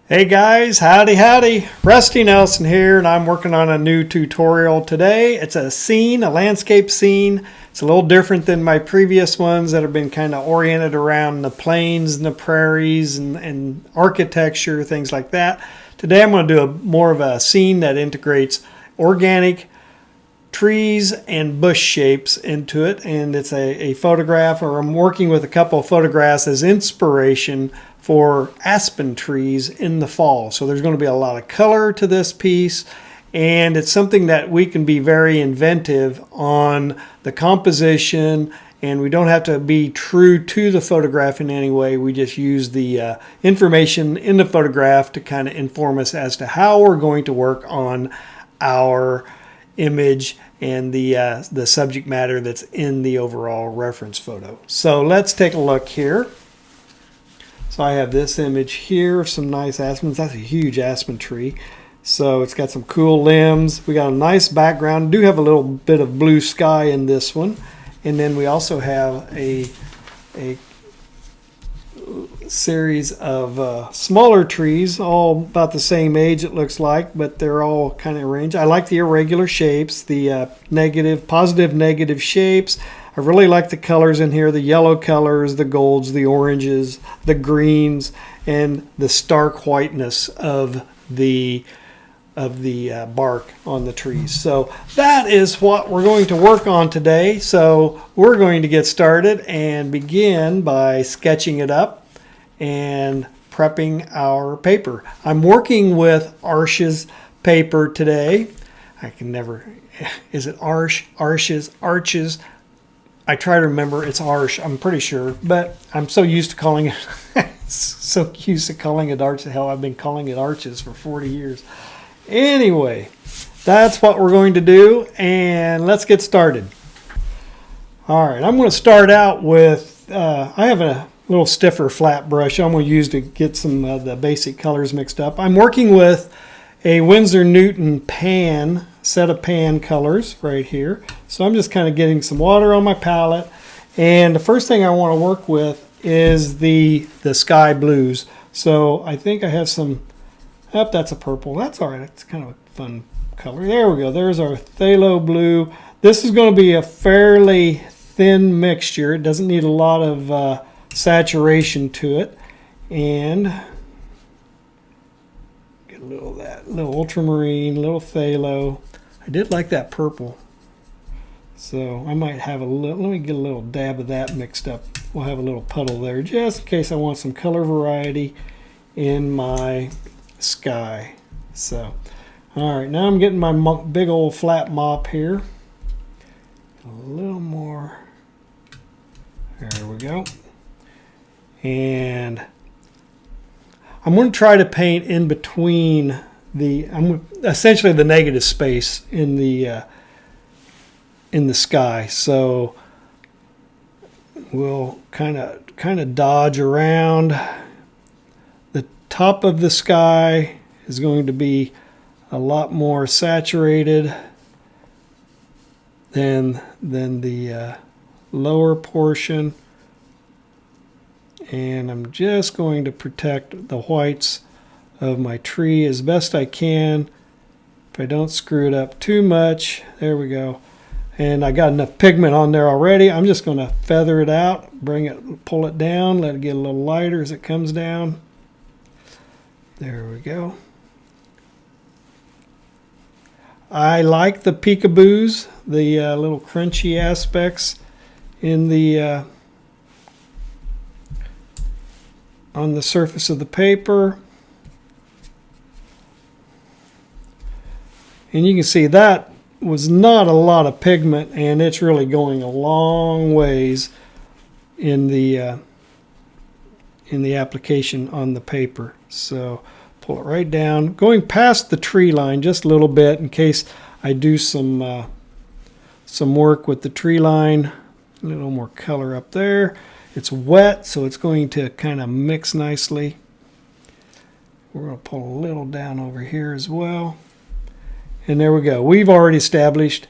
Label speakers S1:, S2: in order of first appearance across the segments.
S1: Hey guys, howdy howdy. Rusty Nelson here, and I'm working on a new tutorial today. It's a scene, a landscape scene. It's a little different than my previous ones that have been kind of oriented around the plains and the prairies and architecture, things like that. Today I'm going to do more of a scene that integrates organic trees and bush shapes into it, and it's a photograph, or I'm working with a couple of photographs as inspiration for aspen trees in the fall. So there's going to be a lot of color to this piece, and it's something that we can be very inventive on the composition, and we don't have to be true to the photograph in any way. We just use the information in the photograph to kind of inform us as to how we're going to work on our image and the subject matter that's in the overall reference photo. So let's take a look here. So I have this image here of some nice aspens. That's a huge aspen tree. So it's got some cool limbs. We got a nice background. Do have a little bit of blue sky in this one. And then we also have a series of smaller trees, all about the same age it looks like, but they're all kind of arranged. I like the irregular shapes, the positive, negative shapes. I really like the colors in here, the yellow colors, the golds, the oranges, the greens, and the stark whiteness of the bark on the trees. So that is what we're going to work on today. So we're going to get started and begin by sketching it up and prepping our paper. I'm working with Arches paper today. I can never, is it Arches? I try to remember, it's Arch, I'm pretty sure, but I'm so used to calling it, Arch. Hell, I've been calling it Arches for 40 years. Anyway, that's what we're going to do, and let's get started. All right, I'm going to start out with, I have a little stiffer flat brush I'm going to use to get some of the basic colors mixed up. I'm working with a Winsor Newton pan, set of pan colors right here. So I'm just kind of getting some water on my palette, and the first thing I want to work with is the sky blues. So I think I have some, that's a purple. That's all right. It's kind of a fun color. There we go. There's our phthalo blue. This is going to be a fairly thin mixture. It doesn't need a lot of saturation to it. And get a little of that, a little ultramarine, a little phthalo. I did like that purple. So I might have a little, let me get a little dab of that mixed up. We'll have a little puddle there just in case I want some color variety in my sky. So, all right, now I'm getting my big old flat mop here. A little more. There we go. And I'm going to try to paint in between essentially the negative space in the sky. So we'll kind of dodge around. The top of the sky is going to be a lot more saturated than the lower portion. And I'm just going to protect the whites of my tree as best I can. If I don't screw it up too much, there we go. And I got enough pigment on there already. I'm just going to feather it out, pull it down, let it get a little lighter as it comes down. There we go. I like the peekaboos, the little crunchy aspects in the on the surface of the paper. And you can see that was not a lot of pigment, and it's really going a long ways in the application on the paper. So pull it right down, going past the tree line just a little bit in case I do some work with the tree line. A little more color up there. It's wet, so it's going to kind of mix nicely. We're going to pull a little down over here as well. And there we go. We've already established,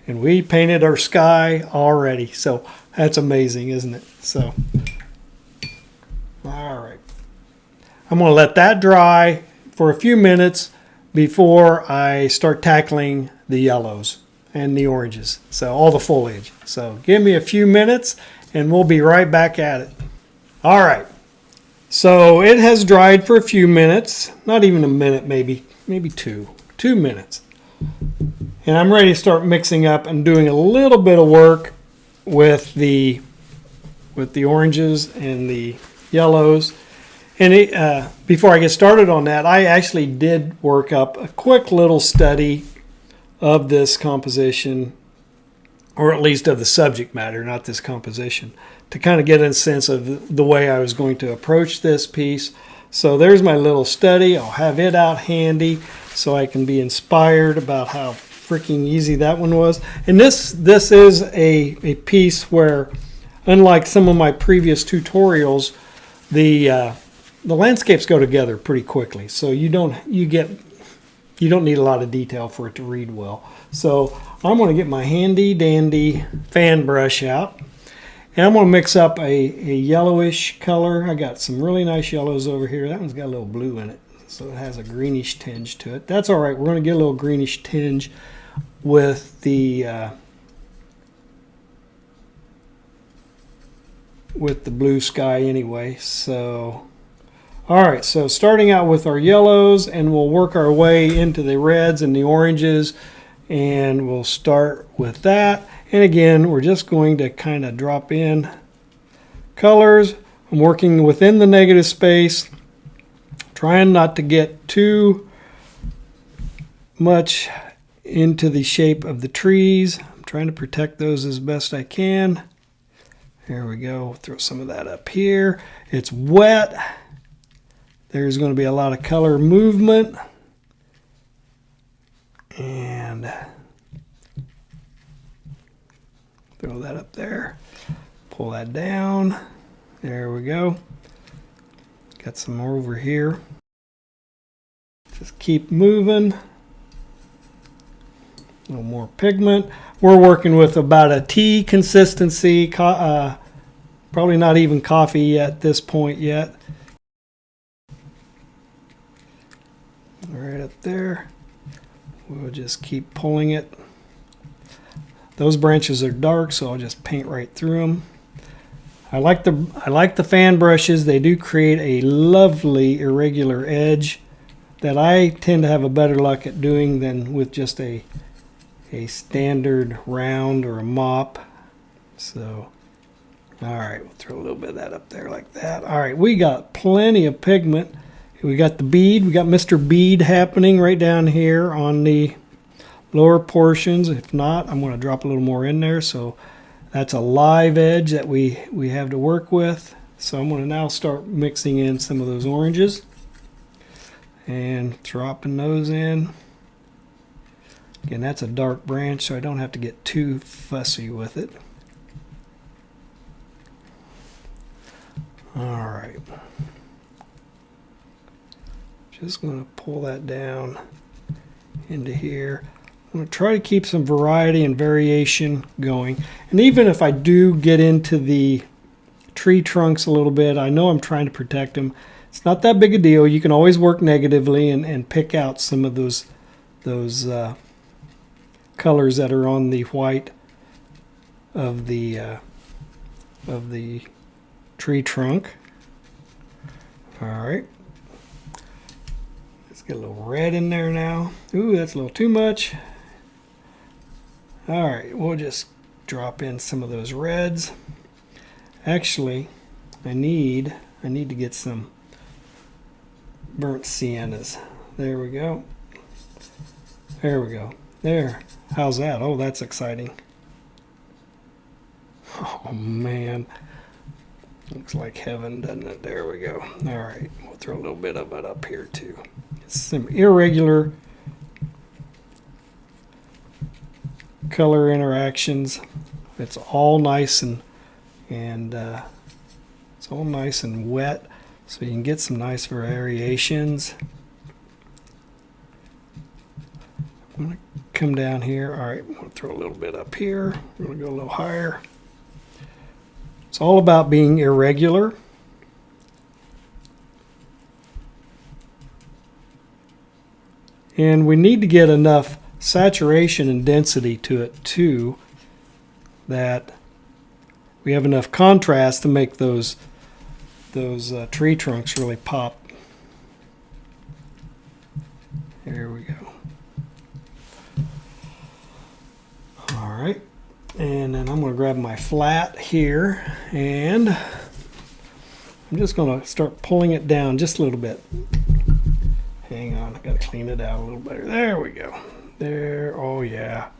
S1: and we painted our sky already. So that's amazing, isn't it? So, all right. I'm going to let that dry for a few minutes before I start tackling the yellows and the oranges, so all the foliage. So give me a few minutes and we'll be right back at it. All right, so it has dried for a few minutes, not even a minute, maybe 2 minutes. And I'm ready to start mixing up and doing a little bit of work with the oranges and the yellows. And before I get started on that, I actually did work up a quick little study of this composition, or at least of the subject matter, not this composition, to kind of get a sense of the way I was going to approach this piece. So there's my little study. I'll have it out handy so I can be inspired about how freaking easy that one was. And this is a piece where, unlike some of my previous tutorials, the landscapes go together pretty quickly. So you don't need a lot of detail for it to read well. So I'm going to get my handy dandy fan brush out, and I'm going to mix up a yellowish color. I got some really nice yellows over here. That one's got a little blue in it, so it has a greenish tinge to it. That's all right. We're going to get a little greenish tinge with the blue sky anyway. So all right, so starting out with our yellows, and we'll work our way into the reds and the oranges, and we'll start with that. And again, we're just going to kind of drop in colors. I'm working within the negative space, trying not to get too much into the shape of the trees. I'm trying to protect those as best I can. There we go. Throw some of that up here. It's wet. There's going to be a lot of color movement. And throw that up there. Pull that down. There we go. Got some more over here. Just keep moving. A little more pigment. We're working with about a tea consistency. Probably not even coffee at this point yet. Right up there. We'll just keep pulling it. Those branches are dark, so I'll just paint right through them. I like the fan brushes. They do create a lovely irregular edge that I tend to have a better luck at doing than with just a standard round or a mop. So, all right, we'll throw a little bit of that up there like that. All right, we got plenty of pigment. We got the bead. We got Mr. Bead happening right down here on the lower portions. If not, I'm going to drop a little more in there. So that's a live edge that we have to work with. So I'm going to now start mixing in some of those oranges and dropping those in. Again, that's a dark branch, so I don't have to get too fussy with it. All right. Just going to pull that down into here. I'm going to try to keep some variety and variation going. And even if I do get into the tree trunks a little bit, I know I'm trying to protect them. It's not that big a deal. You can always work negatively and pick out some of those colors that are on the white of the tree trunk. All right. Let's get a little red in there now. Ooh, that's a little too much. All right, we'll just drop in some of those reds. Actually, I need to get some burnt siennas. There we go. There we go. There. How's that? Oh, that's exciting. Oh, man. Looks like heaven, doesn't it? There we go. All right. We'll throw a little bit of it up here, too. It's some irregular color interactions. It's all nice and it's all nice and wet, so you can get some nice variations. I'm going to come down here. All right, I'm going to throw a little bit up here. We're going to go a little higher. It's all about being irregular. And we need to get enough saturation and density to it too, that we have enough contrast to make those tree trunks really pop. There we go. All right, and then I'm going to grab my flat here, and I'm just going to start pulling it down just a little bit. Hang on, I got to clean it out a little better. There we go. There, oh yeah.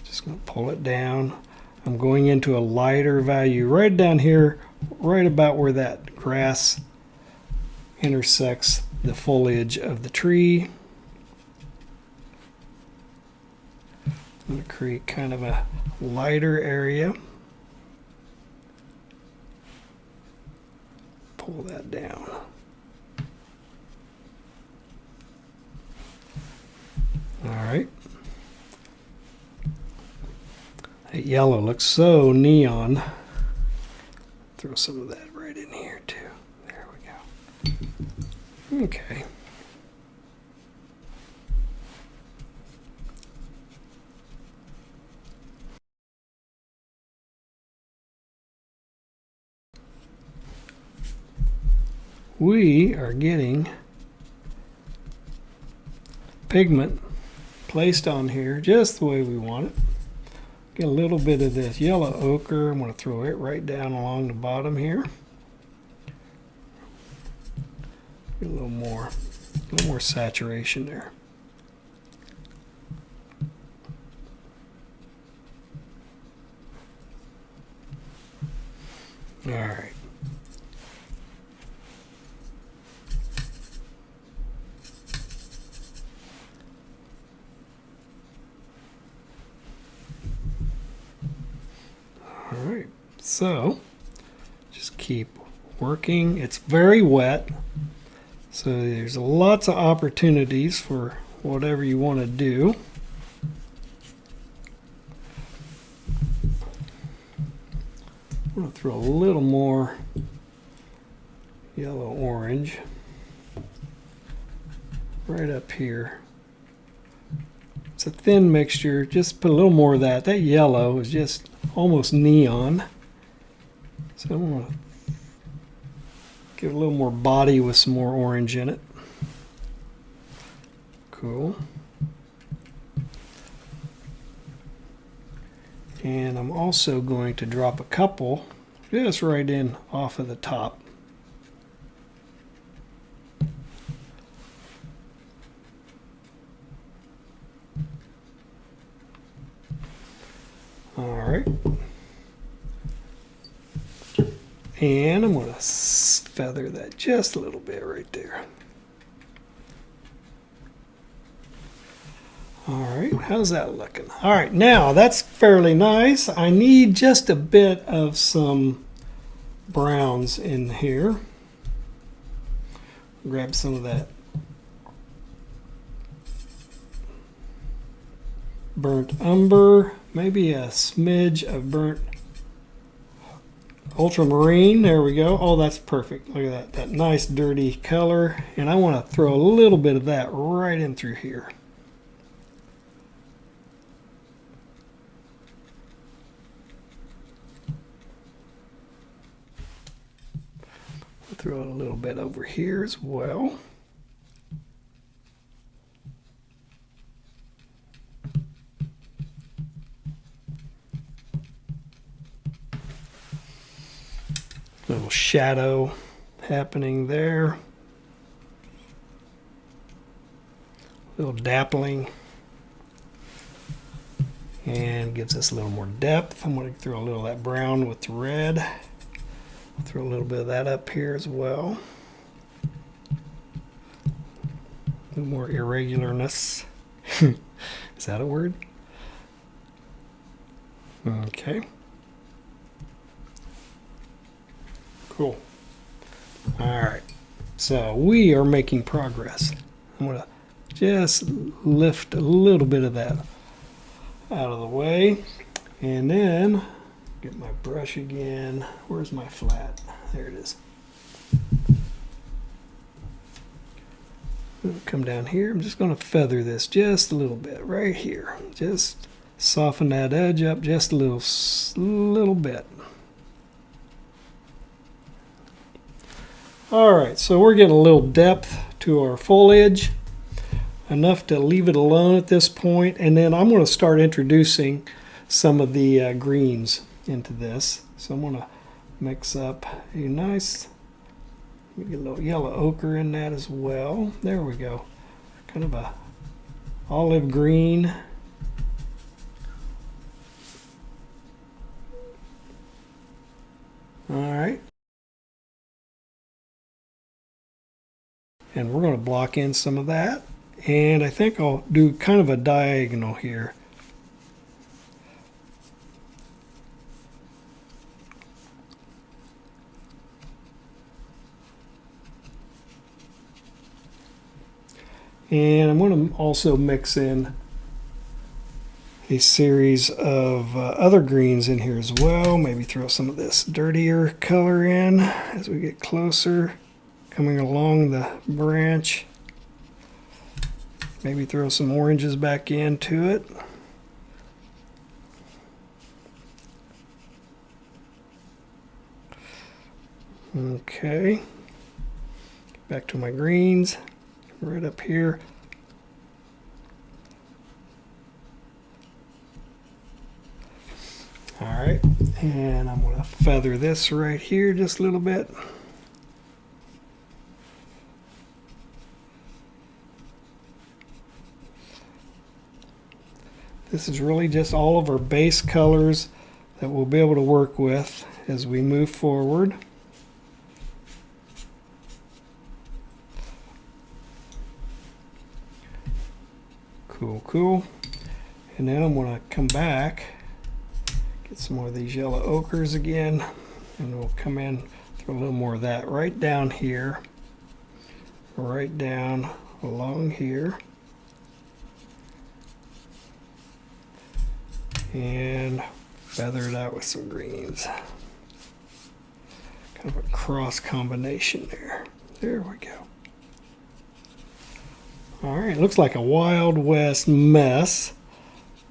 S1: Just going to pull it down. I'm going into a lighter value right down here, right about where that grass intersects the foliage of the tree. I'm going to create kind of a lighter area. Pull that down. All right. That yellow looks so neon. Throw some of that right in here too. There we go. Okay. We are getting pigment placed on here just the way we want it. Get a little bit of this yellow ochre. I'm going to throw it right down along the bottom here. Get a little more saturation there. All right. All right, so just keep working. It's very wet, so there's lots of opportunities for whatever you want to do. I'm going to throw a little more yellow orange right up here. It's a thin mixture. Just put a little more of that. That yellow is just almost neon. So I'm going to give it a little more body with some more orange in it. Cool. And I'm also going to drop a couple just right in off of the top. Alright, and I'm going to feather that just a little bit right there. Alright, how's that looking? Alright, now that's fairly nice. I need just a bit of some browns in here. Grab some of that burnt umber. Maybe a smidge of burnt ultramarine. There we go. Oh, that's perfect. Look at that nice dirty color. And I want to throw a little bit of that right in through here. Throw it a little bit over here as well. Little shadow happening there. Little dappling. And gives us a little more depth. I'm going to throw a little of that brown with the red. Throw a little bit of that up here as well. A little more irregularness. Is that a word? Okay. Cool. All right. So we are making progress. I'm going to just lift a little bit of that out of the way. And then get my brush again. Where's my flat? There it is. Come down here. I'm just going to feather this just a little bit right here. Just soften that edge up just a little bit. Alright, so we're getting a little depth to our foliage, enough to leave it alone at this point, and then I'm going to start introducing some of the greens into this. So I'm going to mix up a nice, get a little yellow ochre in that as well. There we go. Kind of a olive green. Alright. And we're going to block in some of that. And I think I'll do kind of a diagonal here. And I'm going to also mix in a series of other greens in here as well. Maybe throw some of this dirtier color in as we get closer, coming along the branch. Maybe throw some oranges back into it. Okay, back to my greens, right up here. All right, and I'm going to feather this right here just a little bit. This is really just all of our base colors that we'll be able to work with as we move forward. Cool, cool. And then I'm going to come back, get some more of these yellow ochres again, and we'll come in, throw a little more of that right down here, right down along here. And feather it out with some greens. Kind of a cross combination there. There we go. All right, looks like a Wild West mess,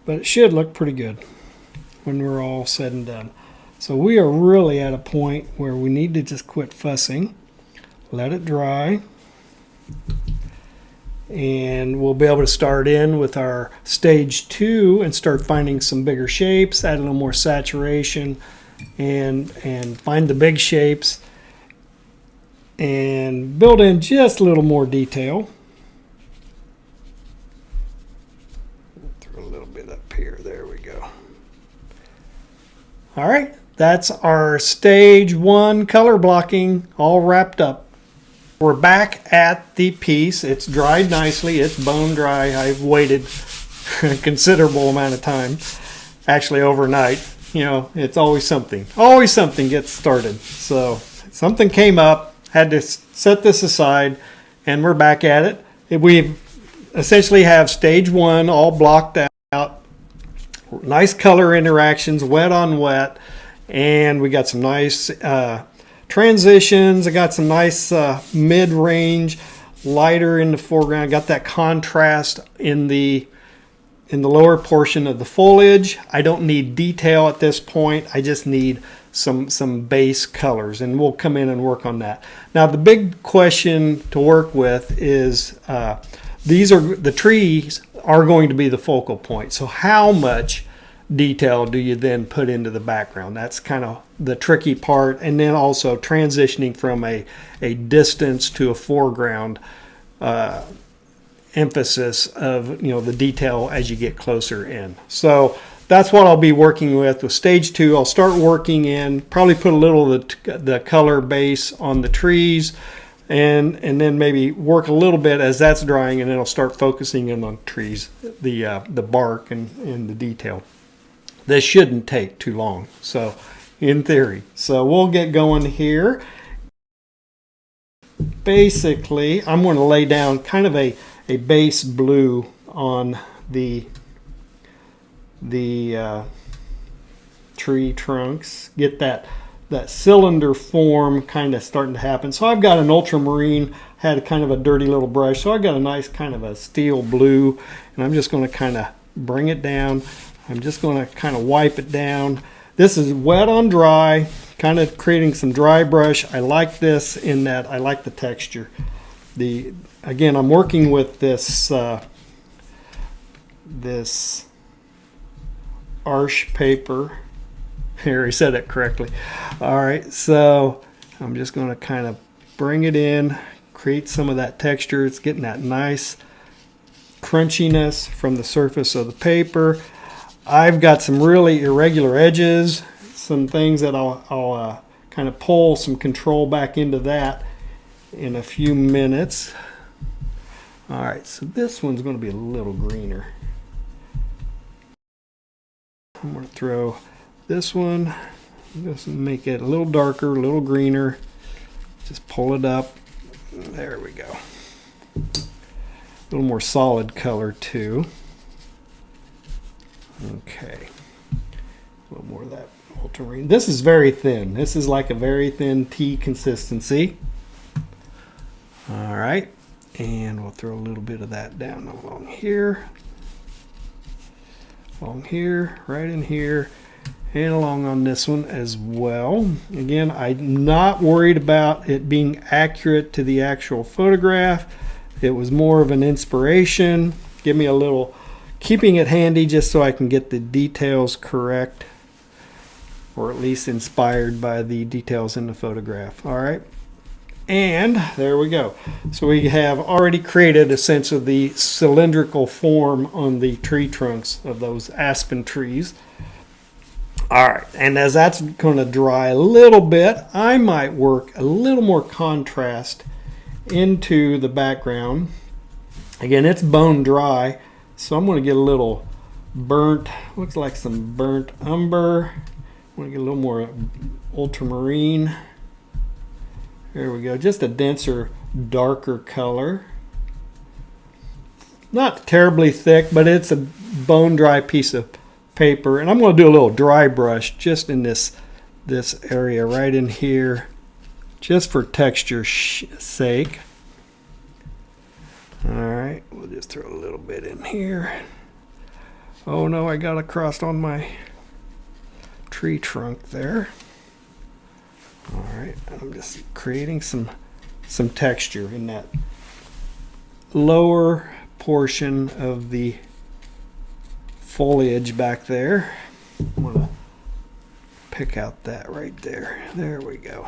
S1: but it should look pretty good when we're all said and done. So we are really at a point where we need to just quit fussing, let it dry, and we'll be able to start in with our stage 2 and start finding some bigger shapes, add a little more saturation, and find the big shapes and build in just a little more detail. Throw a little bit up here. There we go. All right, that's our stage 1 color blocking all wrapped up. We're back at the piece. It's dried nicely. It's bone dry. I've waited a considerable amount of time, actually overnight. You know, it's always something. Always something gets started. So something came up, had to set this aside, and we're back at it. We essentially have stage 1 all blocked out. Nice color interactions, wet on wet, and we got some nice transitions. I got some nice mid-range, lighter in the foreground. Got that contrast in the lower portion of the foliage. I don't need detail at this point. I just need some base colors, and we'll come in and work on that. Now the big question to work with is the trees are going to be the focal point. So how much detail do you then put into the background? That's kind of the tricky part, and then also transitioning from a distance to a foreground emphasis of, you know, the detail as you get closer in. So that's what I'll be working with stage 2. I'll start working in, probably put a little of the color base on the trees, and then maybe work a little bit as that's drying, and then I'll start focusing in on trees, the bark and the detail. This shouldn't take too long, so in theory. So we'll get going here. Basically, I'm going to lay down kind of a base blue on the tree trunks. Get that that cylinder form kind of starting to happen. So I've got an ultramarine, had kind of a dirty little brush, so I've got a nice kind of a steel blue, and I'm just going to kind of bring it down. I'm just going to kind of wipe it down. This is wet on dry, kind of creating some dry brush. I like this in that I like the texture. Again, I'm working with this this Arch paper. Here, I said it correctly. All right, so I'm just going to kind of bring it in, create some of that texture. It's getting that nice crunchiness from the surface of the paper. I've got some really irregular edges, some things that I'll kind of pull some control back into that in a few minutes. All right, so this one's going to be a little greener. I'm going to throw this one, just make it a little darker, a little greener. Just pull it up. There we go. A little more solid color too. Okay. A little more of that ultramarine. This is very thin. This is like a very thin tea consistency. All right. And we'll throw a little bit of that down along here. Along here, right in here, and along on this one as well. Again, I'm not worried about it being accurate to the actual photograph. It was more of an inspiration. Give me a little, keeping it handy just so I can get the details correct, or at least inspired by the details in the photograph. All right. And there we go. So we have already created a sense of the cylindrical form on the tree trunks of those aspen trees. All right, and as that's going to dry a little bit, I might work a little more contrast into the background. Again, it's bone dry, so I'm going to get a little burnt, looks like some burnt umber. I'm going to get a little more ultramarine. There we go, just a denser, darker color. Not terribly thick, but it's a bone dry piece of paper. And I'm going to do a little dry brush just in this area right in here, just for texture's sake. All right, we'll just throw a little bit in here. Oh no, I got a cross on my tree trunk there. All right, I'm just creating some texture in that lower portion of the foliage back there. I'm going to pick out that right there. There we go.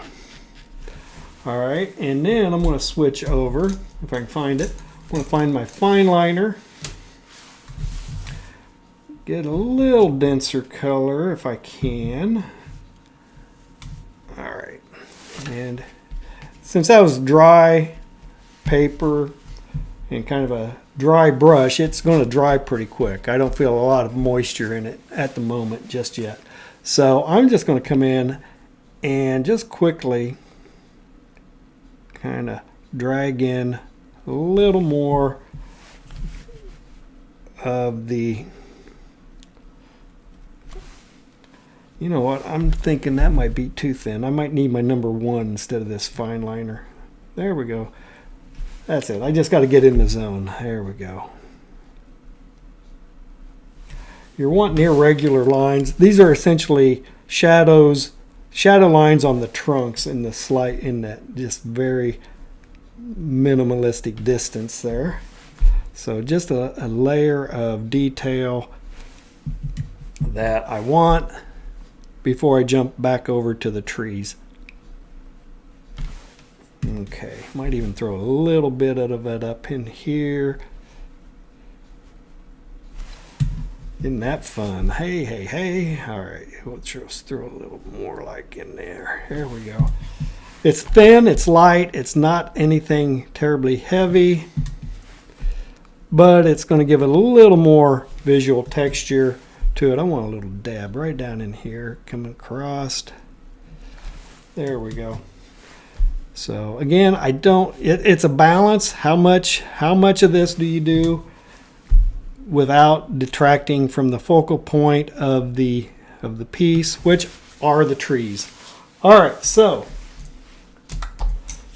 S1: All right, and then I'm going to switch over, if I can find it. I'm going to find my fine liner. Get a little denser color if I can. All right, and since that was dry paper and kind of a dry brush, it's going to dry pretty quick. I don't feel a lot of moisture in it at the moment just yet. So I'm just going to come in and just quickly kind of drag in a little more of the, you know what, I'm thinking that might be too thin. I might need my number 1 instead of this fine liner. There we go. That's it. I just got to get in the zone. There we go. You're wanting irregular lines. These are essentially shadow lines on the trunks in that just very minimalistic distance there. So just a layer of detail that I want before I jump back over to the trees. Okay, might even throw a little bit of it up in here. Isn't that fun? Hey, hey, hey. All right, let's just throw a little more like in there. There we go. It's thin, it's light, it's not anything terribly heavy, but it's going to give it a little more visual texture to it. I want a little dab right down in here, coming across. There we go. So again, it's a balance. How much of this do you do without detracting from the focal point of the piece, which are the trees. All right, so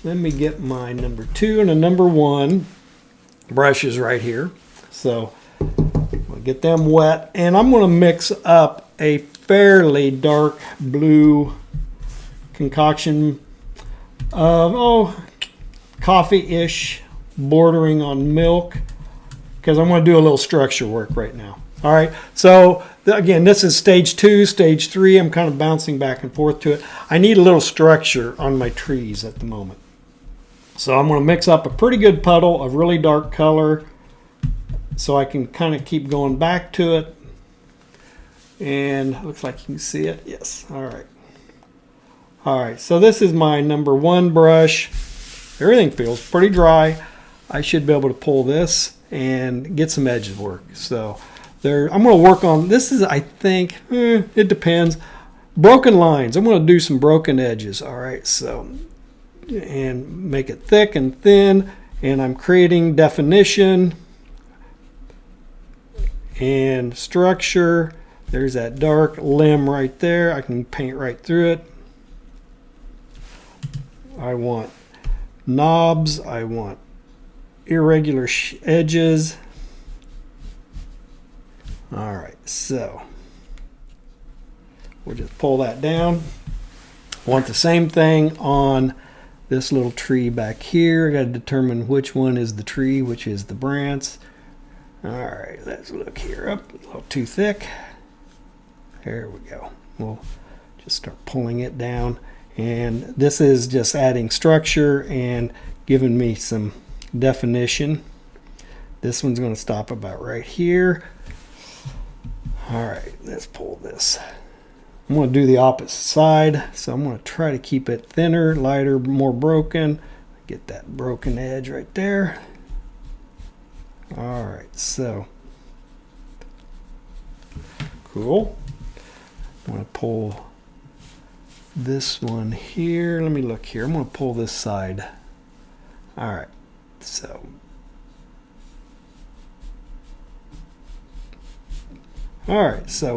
S1: let me get my number 2 and a number 1 brushes right here. So I'll get them wet, and I'm going to mix up a fairly dark blue concoction of coffee-ish, bordering on milk, because I'm going to do a little structure work right now. All right, so again, this is stage 2, stage 3. I'm kind of bouncing back and forth to it. I need a little structure on my trees at the moment. So I'm going to mix up a pretty good puddle of really dark color so I can kind of keep going back to it. And looks like you can see it. Yes. All right. All right. So this is my number 1 brush. Everything feels pretty dry. I should be able to pull this and get some edge work. So there, I'm going to work on, this is, I think, it depends. Broken lines. I'm going to do some broken edges. All right. So, and make it thick and thin. And I'm creating definition and structure. There's that dark limb right there. I can paint right through it. I want knobs. I want irregular edges. All right, so we'll just pull that down. Want the same thing on this little tree back here. I got to determine which one is the tree, which is the branch. All right, let's look here. Up a little too thick. There we go. We'll just start pulling it down. And this is just adding structure and giving me some definition. This one's going to stop about right here. All right, let's pull this. I'm going to do the opposite side. So I'm going to try to keep it thinner, lighter, more broken. Get that broken edge right there. All right, so cool. I'm going to pull this one here. Let me look here. I'm going to pull this side. All right, so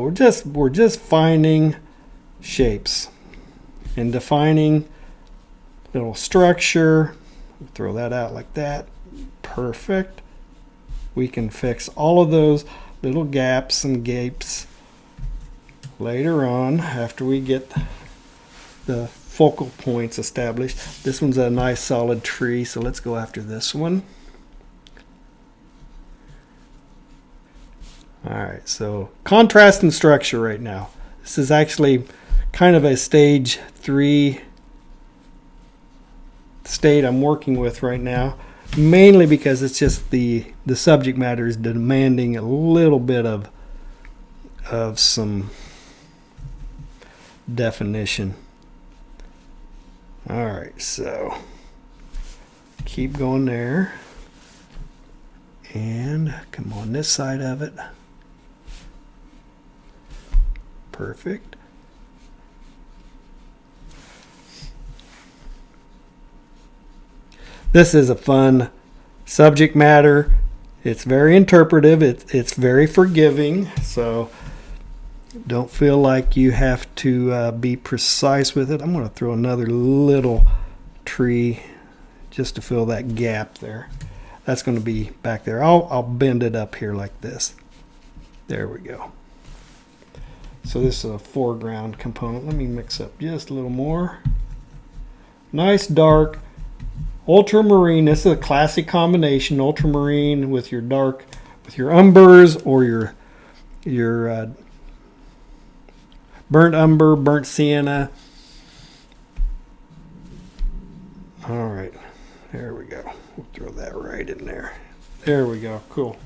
S1: we're just finding shapes and defining little structure. Throw that out like that. Perfect. We can fix all of those little gaps and gapes later on after we get the focal points established. This one's a nice solid tree, so let's go after this one. All right, so contrast and structure right now. This is actually kind of a stage 3 state I'm working with right now, mainly because it's just the subject matter is demanding a little bit of some definition. All right, so keep going there and come on this side of it. Perfect. This is a fun subject matter. It's very interpretive. It's very forgiving. So don't feel like you have to be precise with it. I'm going to throw another little tree just to fill that gap there. That's going to be back there. I'll bend it up here like this. There we go. So this is a foreground component. Let me mix up just a little more. Nice dark ultramarine. This is a classic combination, ultramarine with your dark, with your umbers or your burnt umber, burnt sienna. All right, there we go. We'll throw that right in there. There we go, cool.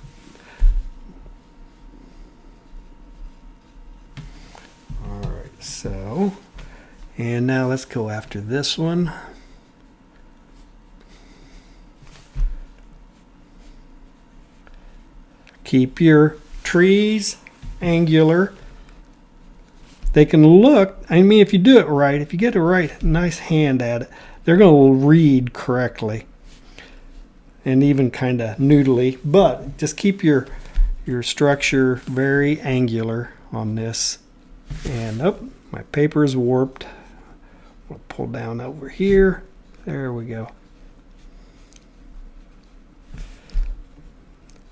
S1: All right, so, and now let's go after this one. Keep your trees angular. They can look, I mean, if you do it right, if you get a right, nice hand at it, they're going to read correctly and even kind of noodly. But just keep your structure very angular on this. And oh, my paper is warped. We'll pull down over here. There we go.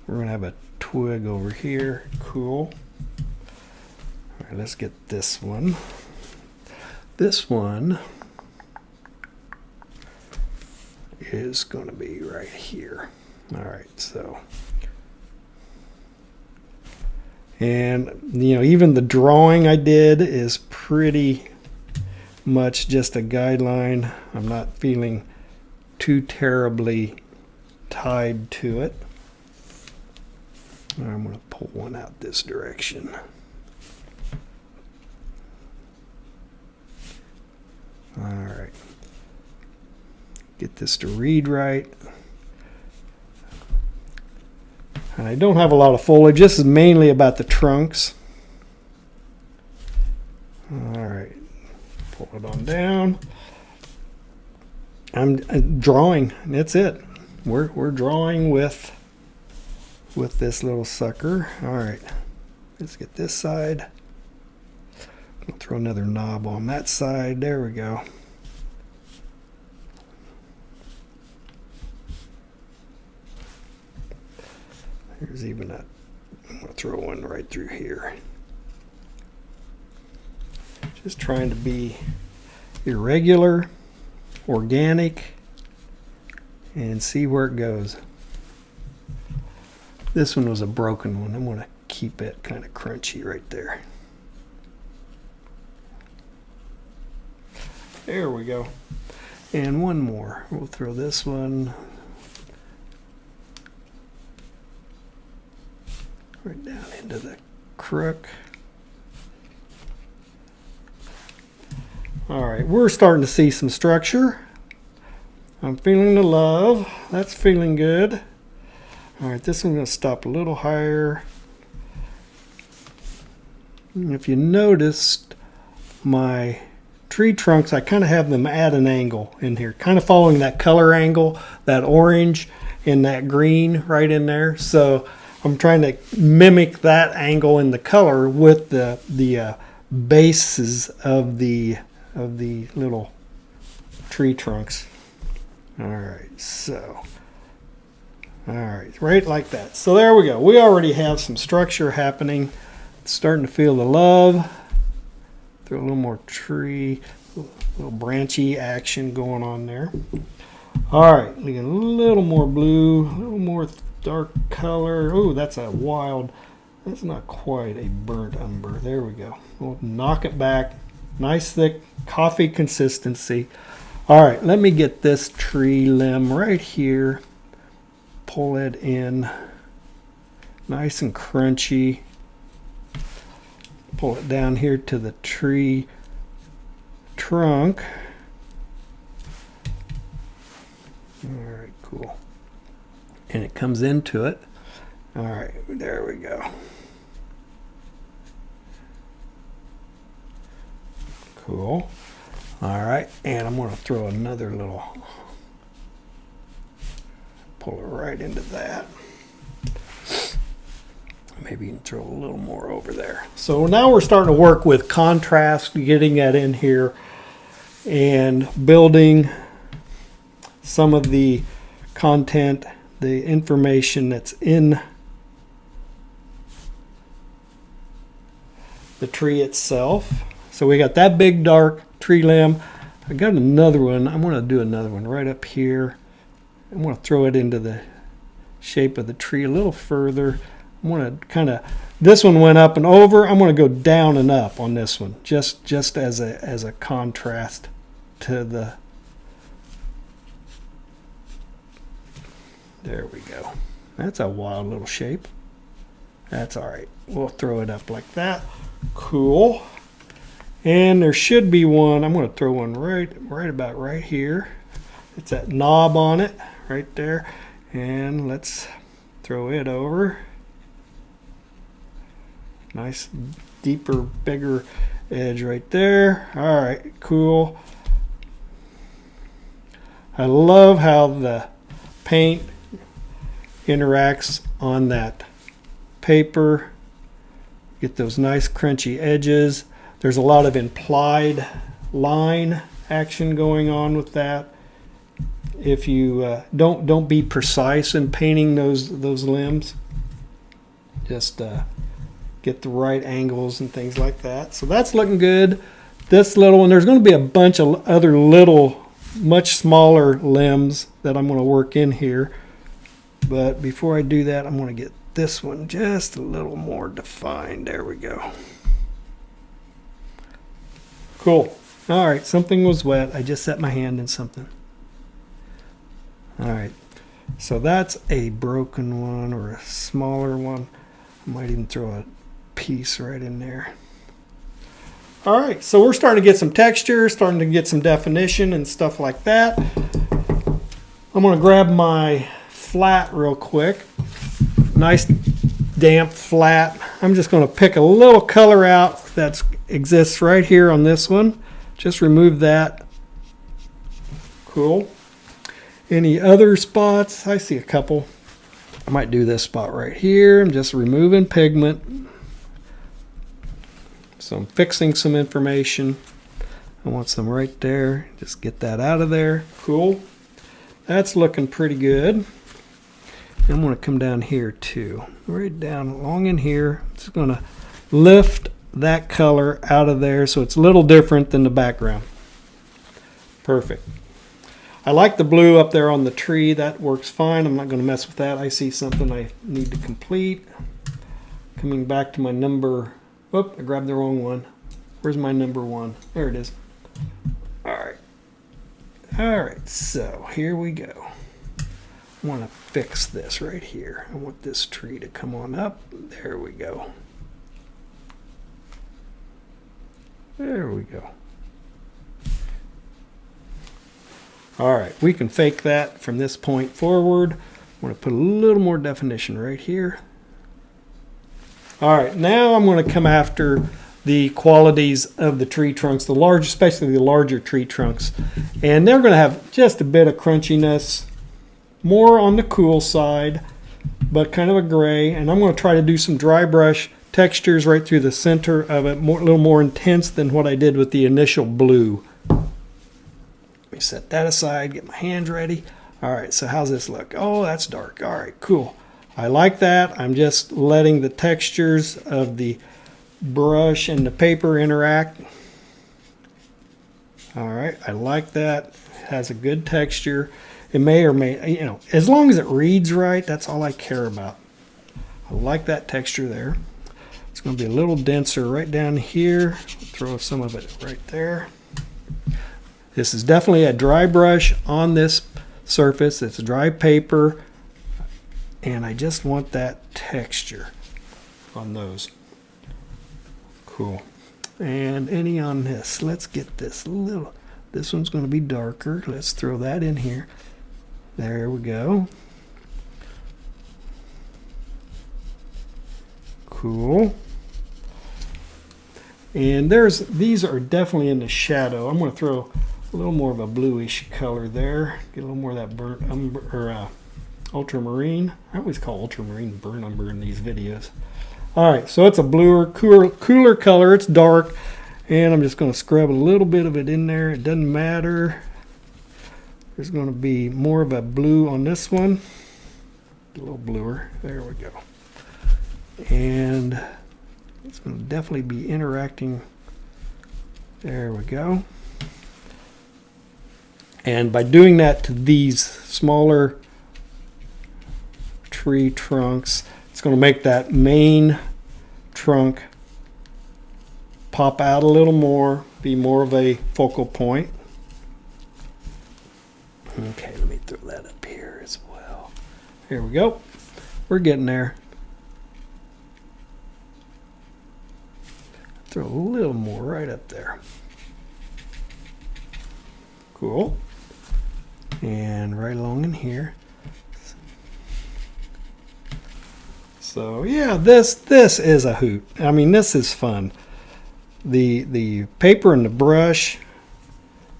S1: We're going to have a twig over here. Cool. All right, let's get this one. This one is going to be right here. All right, so. And, you know, even the drawing I did is pretty much just a guideline. I'm not feeling too terribly tied to it. I'm going to pull one out this direction. All right. Get this to read right. And I don't have a lot of foliage. This is mainly about the trunks. All right. Pull it on down. I'm drawing. That's it. We're drawing with this little sucker. All right. Let's get this side. I'll throw another knob on that side. There we go. There's even a, I'm going to throw one right through here. Just trying to be irregular, organic, and see where it goes. This one was a broken one. I'm going to keep it kind of crunchy right there. There we go. And one more. We'll throw this one right down into the crook. All right, we're starting to see some structure. I'm feeling the love. That's feeling good. All right, this one's going to stop a little higher. And if you noticed, my tree trunks, I kind of have them at an angle in here, kind of following that color angle, that orange and that green right in there. So I'm trying to mimic that angle in the color with the bases of the little tree trunks. All right, so all right, right like that. So there we go. We already have some structure happening. It's starting to feel the love. Throw a little more tree, a little branchy action going on there. All right, we get a little more blue, a little more dark color. Oh, that's a wild, that's not quite a burnt umber. There we go. We'll knock it back. Nice thick coffee consistency. All right, let me get this tree limb right here. Pull it in nice and crunchy. Pull it down here to the tree trunk. All right, cool. And it comes into it. All right, there we go. Cool. All right, and I'm going to throw another little, pull it right into that. Maybe you can throw a little more over there. So now we're starting to work with contrast, getting that in here and building some of the content, the information that's in the tree itself. So we got that big dark tree limb. I got another one. I'm going to do another one right up here. I'm going to throw it into the shape of the tree a little further. I'm going to kind of, this one went up and over. I'm going to go down and up on this one, just as a contrast to the, there we go. That's a wild little shape. That's all right. We'll throw it up like that. Cool. And there should be one. I'm going to throw one right about right here. It's that knob on it right there. And let's throw it over. Nice, deeper, bigger edge right there. All right, cool. I love how the paint interacts on that paper. Get those nice crunchy edges. There's a lot of implied line action going on with that. If you don't be precise in painting those limbs, just get the right angles and things like that. So that's looking good. This little one, there's going to be a bunch of other little, much smaller limbs that I'm going to work in here. But before I do that, I'm going to get this one just a little more defined. There we go. Cool. All right, something was wet. I just set my hand in something. All right, so that's a broken one or a smaller one. I might even throw a piece right in there. All right, so we're starting to get some texture, starting to get some definition and stuff like that. I'm going to grab my flat real quick. Nice damp flat. I'm just going to pick a little color out that exists right here on this one. Just remove that. Cool. Any other spots? I see a couple. I might do this spot right here. I'm just removing pigment. So I'm fixing some information. I want some right there. Just get that out of there. Cool. That's looking pretty good. I'm going to come down here too. Right down along in here. Just going to lift that color out of there so it's a little different than the background. Perfect. I like the blue up there on the tree. That works fine. I'm not going to mess with that. I see something I need to complete. Coming back to my number. Whoop, I grabbed the wrong one. Where's my number one? There it is. All right. All right, so here we go. I want to fix this right here. I want this tree to come on up. There we go. There we go. All right, we can fake that from this point forward. I'm going to put a little more definition right here. All right, now I'm going to come after the qualities of the tree trunks, the large, especially the larger tree trunks. And they're going to have just a bit of crunchiness, more on the cool side, but kind of a gray. And I'm going to try to do some dry brush textures right through the center of it, a little more intense than what I did with the initial blue. Let me set that aside, get my hands ready. All right, so how's this look? Oh, that's dark. All right, cool. I like that. I'm just letting the textures of the brush and the paper interact. All right, I like that. It has a good texture. It may or may, you know, as long as it reads right, that's all I care about. I like that texture there. It's going to be a little denser right down here. Throw some of it right there. This is definitely a dry brush on this surface. It's a dry paper. And I just want that texture on those. Cool. And any on this. Let's get this little, this one's going to be darker. Let's throw that in here. There we go. Cool. And these are definitely in the shadow. I'm going to throw a little more of a bluish color there. Get a little more of that burnt umber, or ultramarine. I always call ultramarine burnt umber in these videos. All right, so it's a bluer, cooler color. It's dark, and I'm just going to scrub a little bit of it in there. It doesn't matter. There's going to be more of a blue on this one. A little bluer. There we go. And it's going to definitely be interacting. There we go. And by doing that to these smaller tree trunks, it's going to make that main trunk pop out a little more, be more of a focal point. Okay, let me throw that up here as well. Here we go. We're getting there. Throw a little more right up there. Cool. And right along in here. So yeah, this is a hoot. I mean, this is fun. The paper and the brush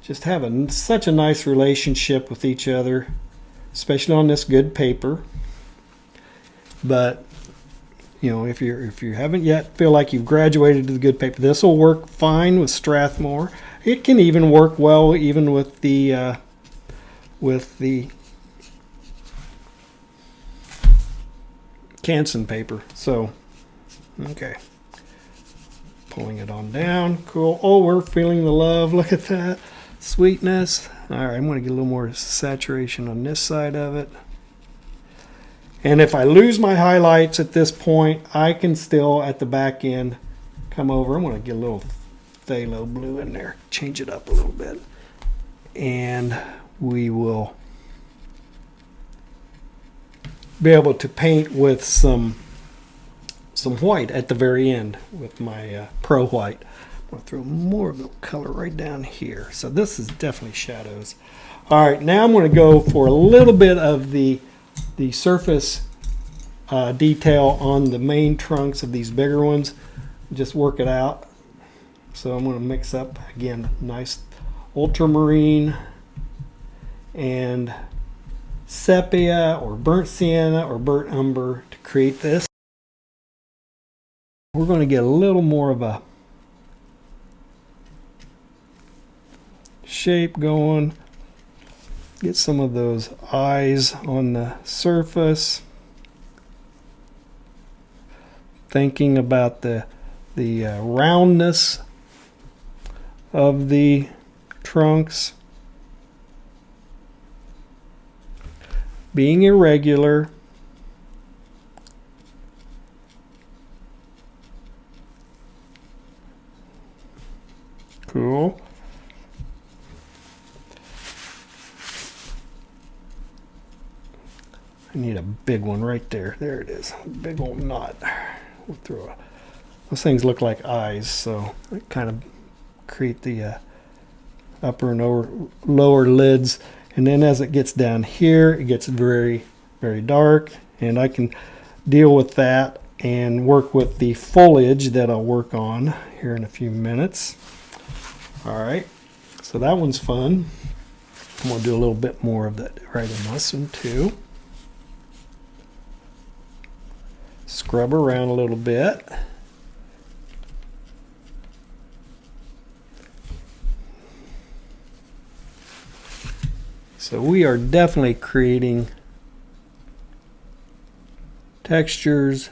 S1: just have such a nice relationship with each other, especially on this good paper. But you know, if you haven't yet feel like you've graduated to the good paper, this will work fine with Strathmore. It can even work well even with the Canson paper. So, okay. Pulling it on down. Cool. Oh, we're feeling the love. Look at that. Sweetness. All right, I'm going to get a little more saturation on this side of it. And if I lose my highlights at this point, I can still, at the back end, come over. I'm going to get a little phthalo blue in there. Change it up a little bit. And we will be able to paint with some white at the very end with my Pro White. I'm going to throw more of the color right down here. So this is definitely shadows. All right, now I'm going to go for a little bit of the surface detail on the main trunks of these bigger ones. Just work it out. So I'm going to mix up, again, nice ultramarine and sepia or burnt sienna or burnt umber to create this. We're going to get a little more of a shape going. Get some of those eyes on the surface. Thinking about the roundness of the trunks. Being irregular. Cool. I need a big one right there. There it is. Big old knot. We'll throw those things look like eyes, so it kind of create the upper and lower lids. And then as it gets down here, it gets very, very dark. And I can deal with that and work with the foliage that I'll work on here in a few minutes. All right, so that one's fun. I'm going to do a little bit more of that right in this one too. Scrub around a little bit. So we are definitely creating textures,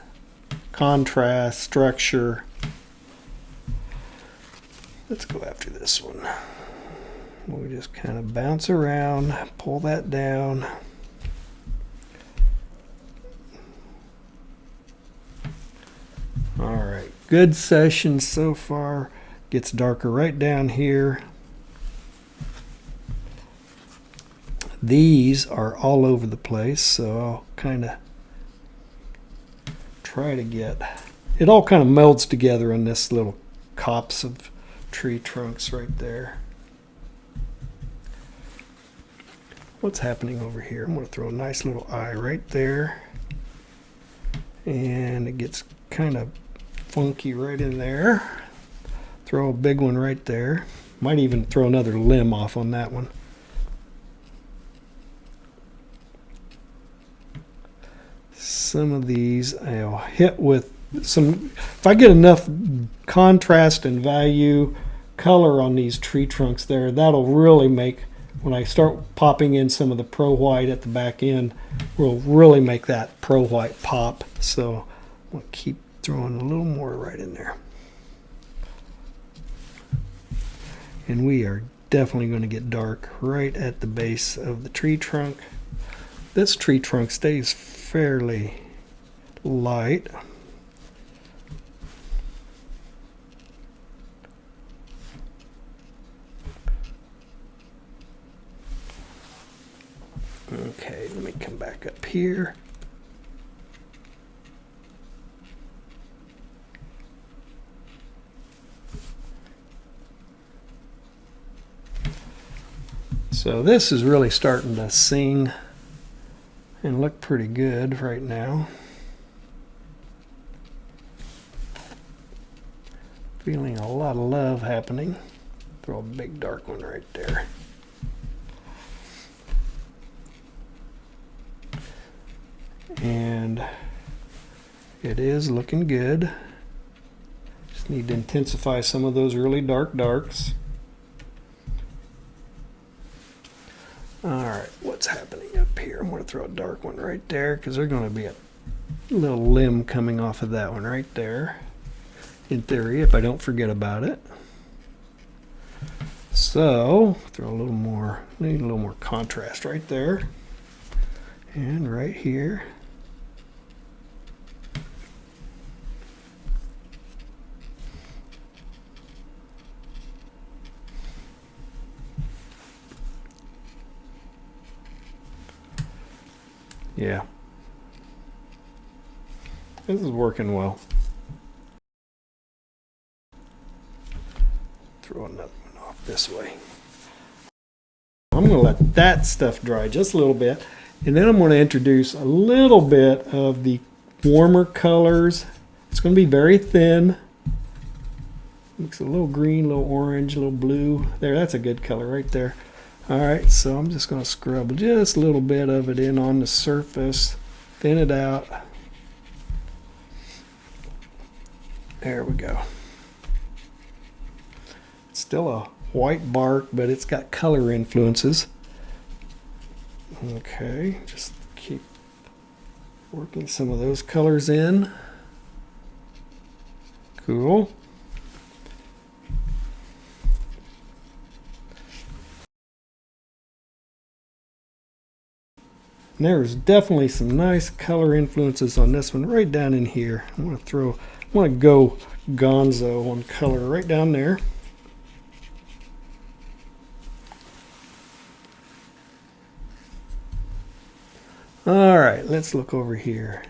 S1: contrast, structure. Let's go after this one. We just kind of bounce around, pull that down. All right, good session so far. Gets darker right down here. These are all over the place, so I'll kind of try to get it all kind of melds together in this little copse of tree trunks right there. What's happening over here? I'm going to throw a nice little eye right there, and it gets kind of funky right in there. Throw a big one right there. Might even throw another limb off on that one. Some of these I'll hit with some, if I get enough contrast and value color on these tree trunks there, that'll really make, when I start popping in some of the Pro White at the back end, will really make that Pro White pop. So I'll keep throwing a little more right in there. And we are definitely going to get dark right at the base of the tree trunk. This tree trunk stays fairly light. Okay, let me come back up here. So this is really starting to sing and look pretty good right now. Feeling a lot of love happening. Throw a big dark one right there. And it is looking good. Just need to intensify some of those really dark darks. here. I'm going to throw a dark one right there because there's going to be a little limb coming off of that one right there, in theory, if I don't forget about it. So throw a little more, need a little more contrast right there, and right here. Yeah, this is working well. Throw another one off this way. I'm going to let that stuff dry just a little bit, and then I'm going to introduce a little bit of the warmer colors. It's going to be very thin. Looks a little green, a little orange, a little blue. There, that's a good color right there. All right, so I'm just going to scrub just a little bit of it in on the surface, thin it out. There we go. It's still a white bark, but it's got color influences. Okay, just keep working some of those colors in. Cool. And there's definitely some nice color influences on this one right down in here. I want to go gonzo on color right down there. All right, let's look over here.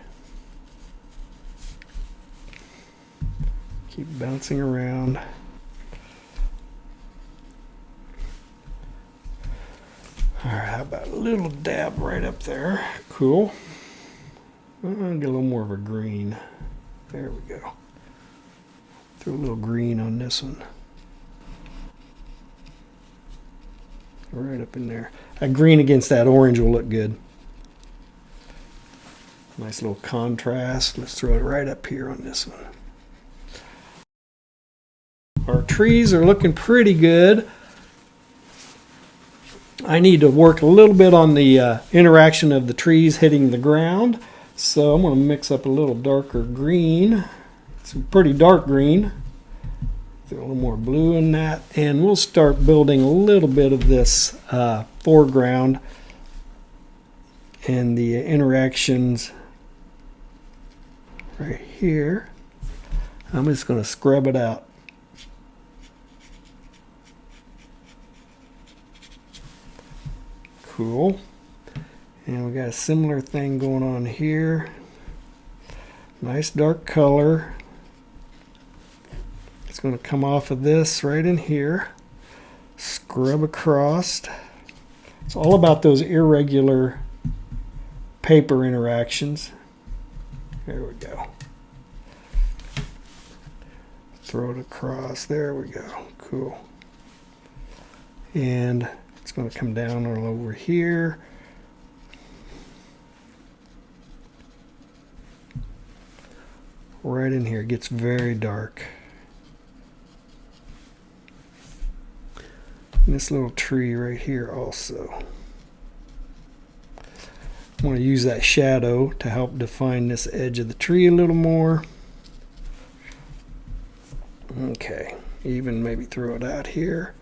S1: Keep bouncing around. All right, how about a little dab right up there? Cool. I'll get a little more of a green. There we go. Throw a little green on this one. Right up in there. That green against that orange will look good. Nice little contrast. Let's throw it right up here on this one. Our trees are looking pretty good. I need to work a little bit on the interaction of the trees hitting the ground. So I'm going to mix up a little darker green. It's a pretty dark green. Throw a little more blue in that. And we'll start building a little bit of this foreground and the interactions right here. I'm just going to scrub it out. Cool. And we got a similar thing going on here. Nice dark color. It's going to come off of this right in here. Scrub across. It's all about those irregular paper interactions. There we go. Throw it across. There we go. Cool. And it's going to come down all over here. Right in here. It gets very dark. And this little tree right here also. I want to use that shadow to help define this edge of the tree a little more. Okay. Even maybe throw it out here.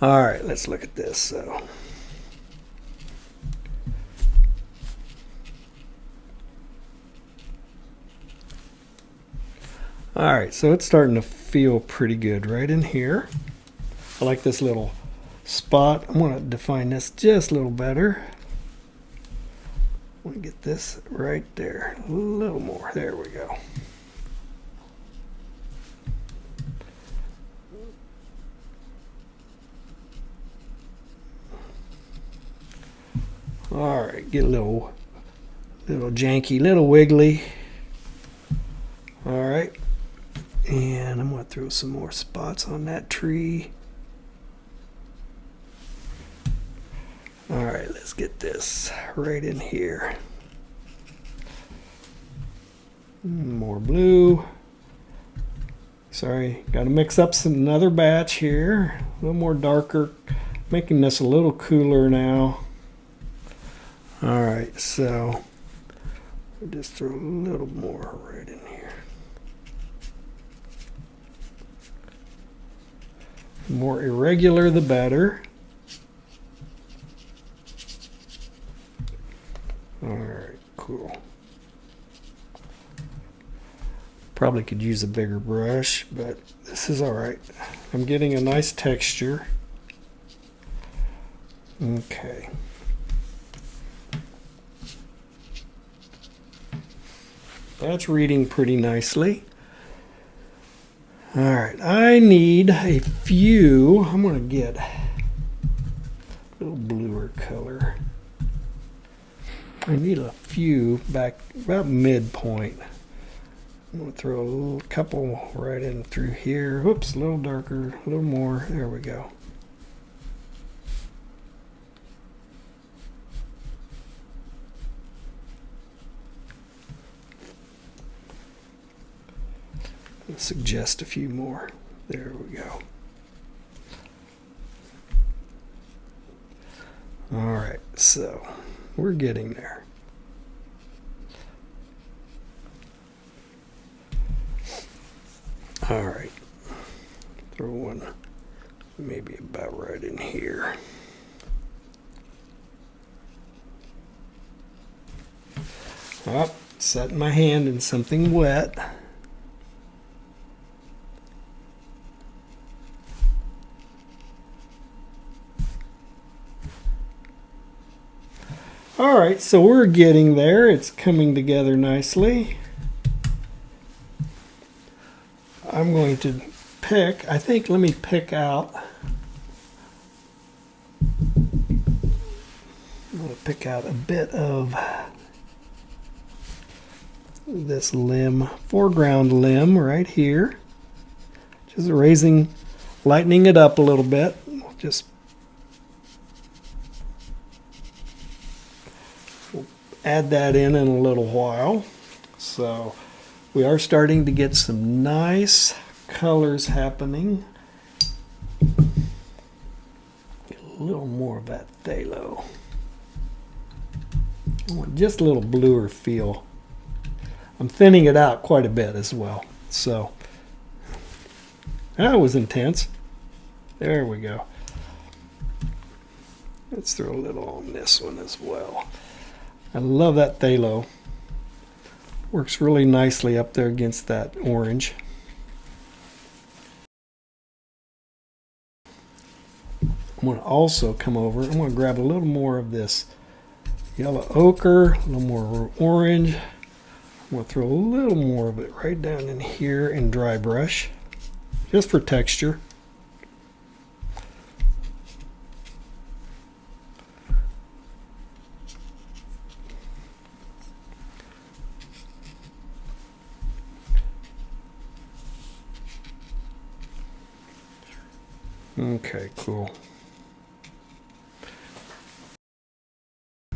S1: All right, let's look at this. So, all right, so it's starting to feel pretty good right in here. I like this little spot. I'm going to define this just a little better. I want to get this right there a little more. There we go. All right, get a little janky, little wiggly. All right, and I'm going to throw some more spots on that tree. All right, let's get this right in here. More blue. Sorry, got to mix up another batch here. A little more darker making this a little cooler now. All right, so we'll just throw a little more right in here. The more irregular, the better. All right, cool. Probably could use a bigger brush, but this is all right. I'm getting a nice texture. Okay. That's reading pretty nicely. All right, I need a few. I'm going to get a little bluer color. I need a few back about midpoint. I'm going to throw a couple right in through here. Whoops, a little darker, a little more. There we go. Suggest a few more. There we go. All right, so we're getting there. All right, throw one maybe about right in here. Oh, setting my hand in something wet. All right, so we're getting there. It's coming together nicely. I'm going to pick, let me pick out. I'm going to pick out a bit of this limb, foreground limb right here. Just lightening it up a little bit. Just add that in a little while. So we are starting to get some nice colors happening. Get a little more of that phthalo. I want just a little bluer feel. I'm thinning it out quite a bit as well. So that was intense. There we go. Let's throw a little on this one as well. I love that phthalo. Works really nicely up there against that orange. I'm going to also come over. I'm going to grab a little more of this yellow ochre, a little more orange. I'm going to throw a little more of it right down in here in dry brush, just for texture. Okay, cool.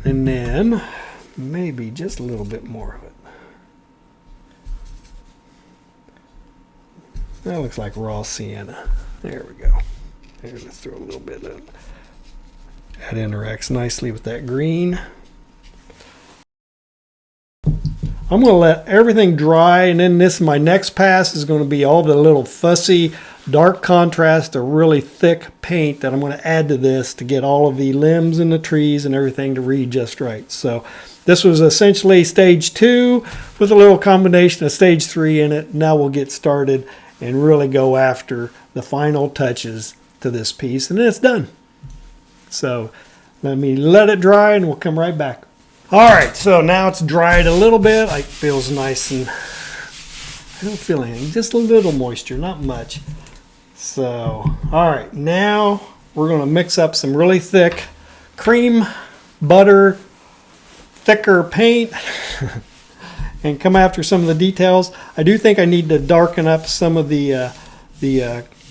S1: And then maybe just a little bit more of it. That looks like raw sienna. There we go. Here, let's throw a little bit of it. That interacts nicely with that green. I'm going to let everything dry, and then my next pass is going to be all the little fussy dark contrast, a really thick paint that I'm going to add to this to get all of the limbs and the trees and everything to read just right. So this was essentially stage 2 with a little combination of stage 3 in it. Now we'll get started and really go after the final touches to this piece, and then it's done. So let me let it dry and we'll come right back. All right, so now it's dried a little bit. It feels nice, and I don't feel anything, just a little moisture, not much. So, all right, now we're going to mix up some really thick cream, butter, thicker paint, and come after some of the details. I do think I need to darken up some of the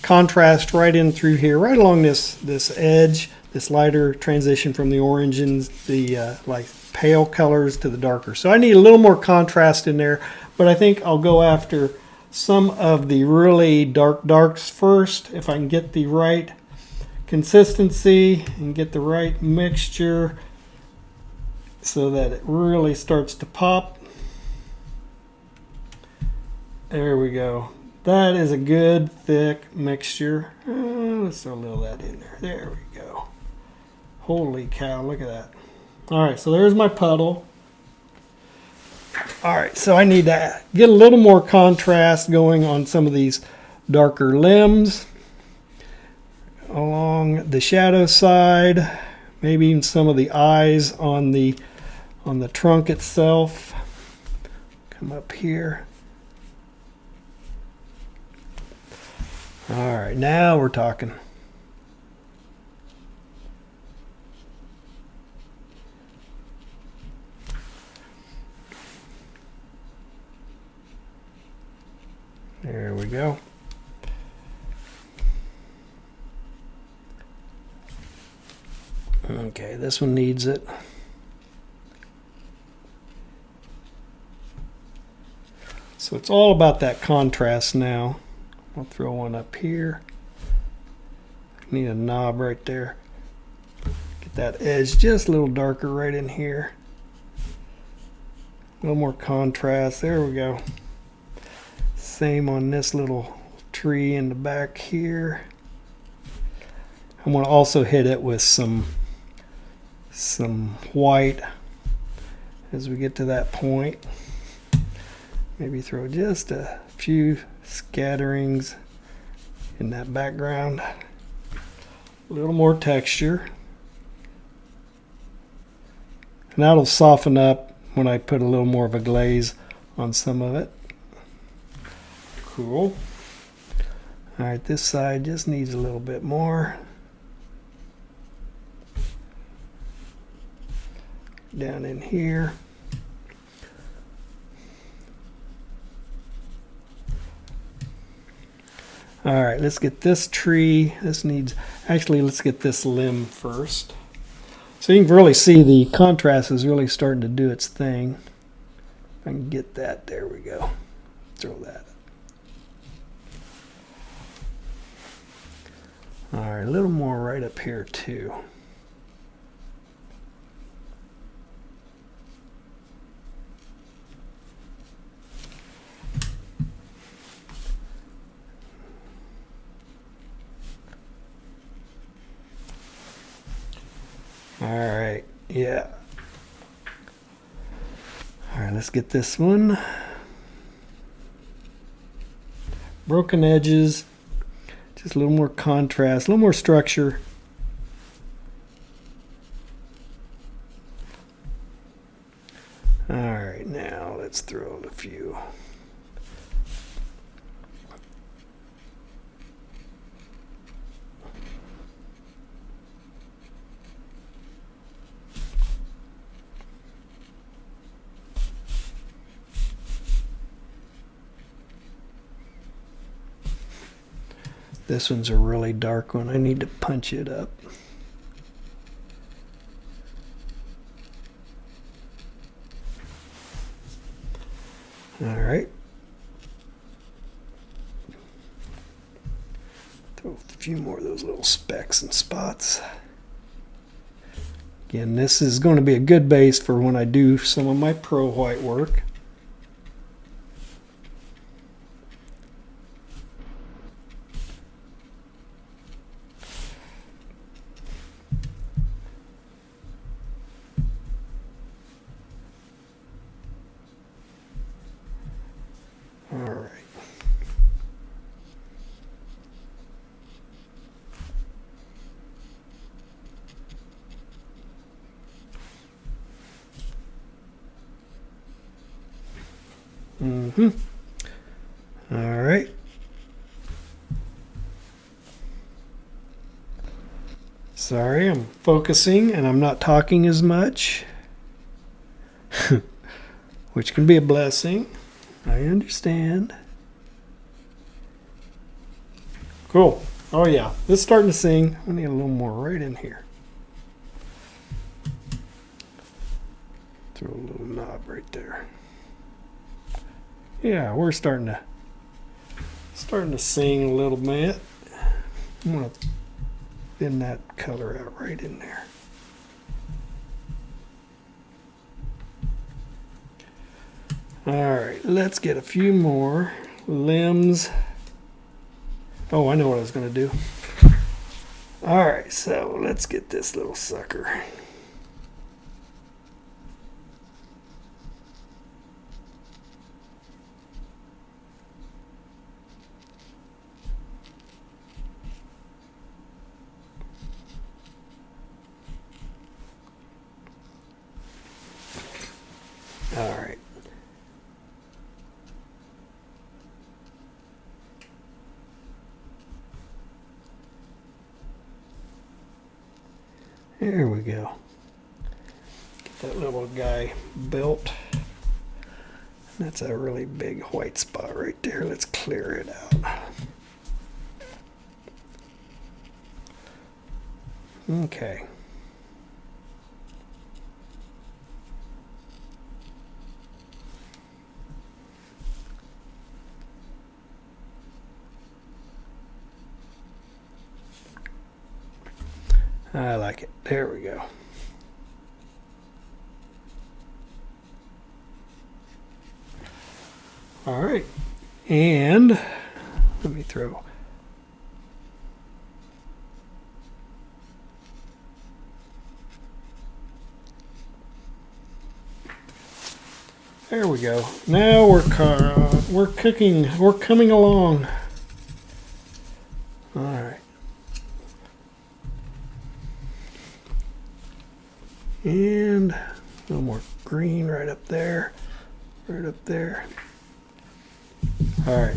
S1: contrast right in through here, right along this edge, this lighter transition from the orange and the like pale colors to the darker. So I need a little more contrast in there, but I think I'll go after some of the really dark darks first, if I can get the right consistency and get the right mixture so that it really starts to pop. There we go. That is a good thick mixture. Let's throw a little of that in there. There we go. Holy cow, look at that. All right, so there's my puddle. All right, so I need to get a little more contrast going on some of these darker limbs along the shadow side, maybe even some of the eyes on the trunk itself. Come up here. All right, now we're talking. There we go. Okay, this one needs it. So it's all about that contrast now. I'll throw one up here. Need a knob right there. Get that edge just a little darker right in here. A little more contrast. There we go. Same on this little tree in the back here. I'm going to also hit it with some white as we get to that point. Maybe throw just a few scatterings in that background. A little more texture. And that'll soften up when I put a little more of a glaze on some of it. Cool. All right, this side just needs a little bit more. Down in here. All right, let's get this tree. This needs, actually, let's get this limb first. So you can really see the contrast is really starting to do its thing. If I can get that, there we go. Throw that. All right, a little more right up here too. All right, yeah. All right, let's get this one. Broken edges, just a little more contrast, a little more structure. All right, now let's throw a few. This one's a really dark one. I need to punch it up. All right. Throw a few more of those little specks and spots. Again, this is going to be a good base for when I do some of my pro white work. All right. All right. Sorry, I'm focusing and I'm not talking as much, which can be a blessing. I understand. Cool. Oh yeah, this is starting to sing. I need a little more right in here. Throw a little knob right there. Yeah, we're starting to sing a little bit. I'm gonna thin that color out right in there. Alright, let's get a few more limbs. Oh, I know what I was going to do. Alright, so let's get this little sucker. Alright. There we go. Get that little guy built. That's a really big white spot right there. Let's clear it out. Okay. I like it. There we go. All right. And let me throw. There we go. Now we're cooking. We're coming along. All right. And a little more green right up there. Right up there. All right.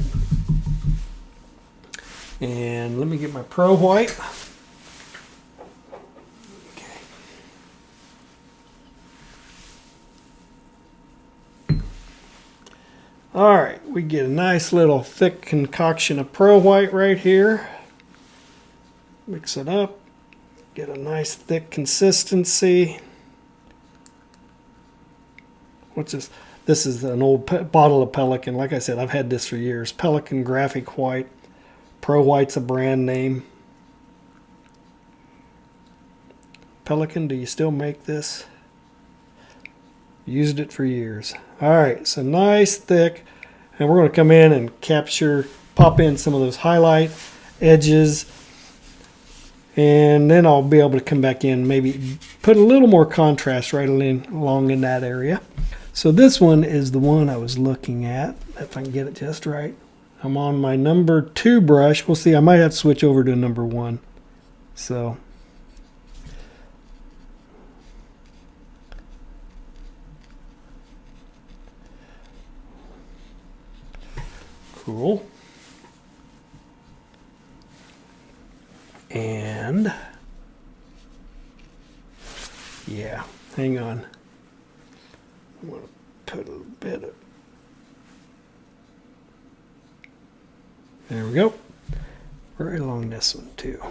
S1: And let me get my Pro White. All right, we get a nice little thick concoction of Pro White right here. Mix it up, get a nice thick consistency. What's this? This is an old bottle of Pelican. Like I said, I've had this for years. Pelican Graphic White. Pro White's a brand name. Pelican, do you still make this? Used it for years. All right, so nice thick, and we're going to come in and capture, pop in some of those highlight edges, and then I'll be able to come back in, maybe put a little more contrast right along in that area. So this one is the one I was looking at, if I can get it just right. I'm on my number 2 brush. We'll see, I might have to switch over to number 1. So cool. And yeah, hang on. I'm going to put a little bit of, there we go. Right along this one too.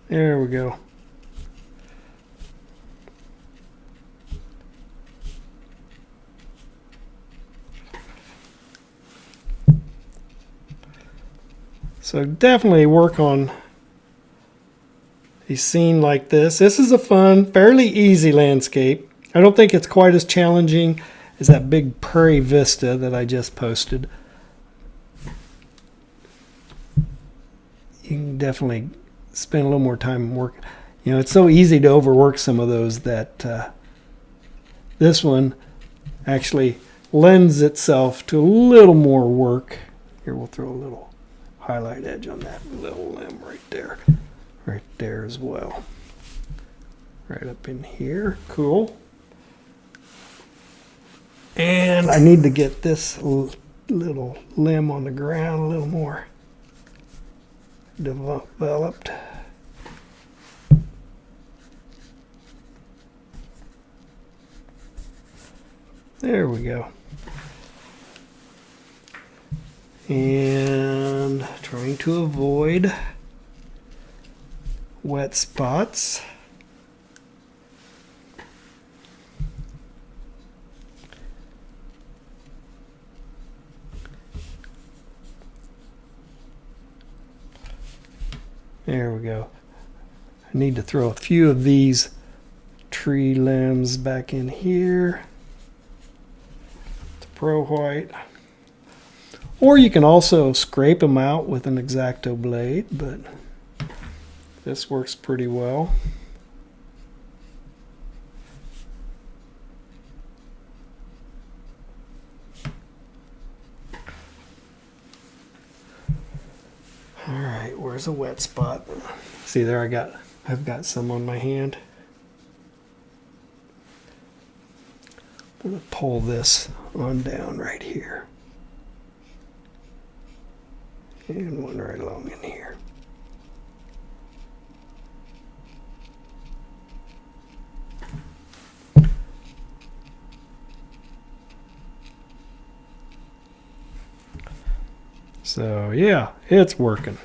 S1: There we go. So definitely work on a scene like this. This is a fun, fairly easy landscape. I don't think it's quite as challenging as that big prairie vista that I just posted. You can definitely spend a little more time work. You know, it's so easy to overwork some of those that this one actually lends itself to a little more work. Here, we'll throw a little highlight edge on that little limb right there as well. Right up in here, cool. And I need to get this little limb on the ground a little more. developed. There we go. And trying to avoid wet spots. There we go. I need to throw a few of these tree limbs back in here. Pro white. Or you can also scrape them out with an X-Acto blade, but this works pretty well. All right, where's a wet spot? See there, I've got some on my hand. I'm going to pull this on down right here. And one right along in here. So yeah, it's working.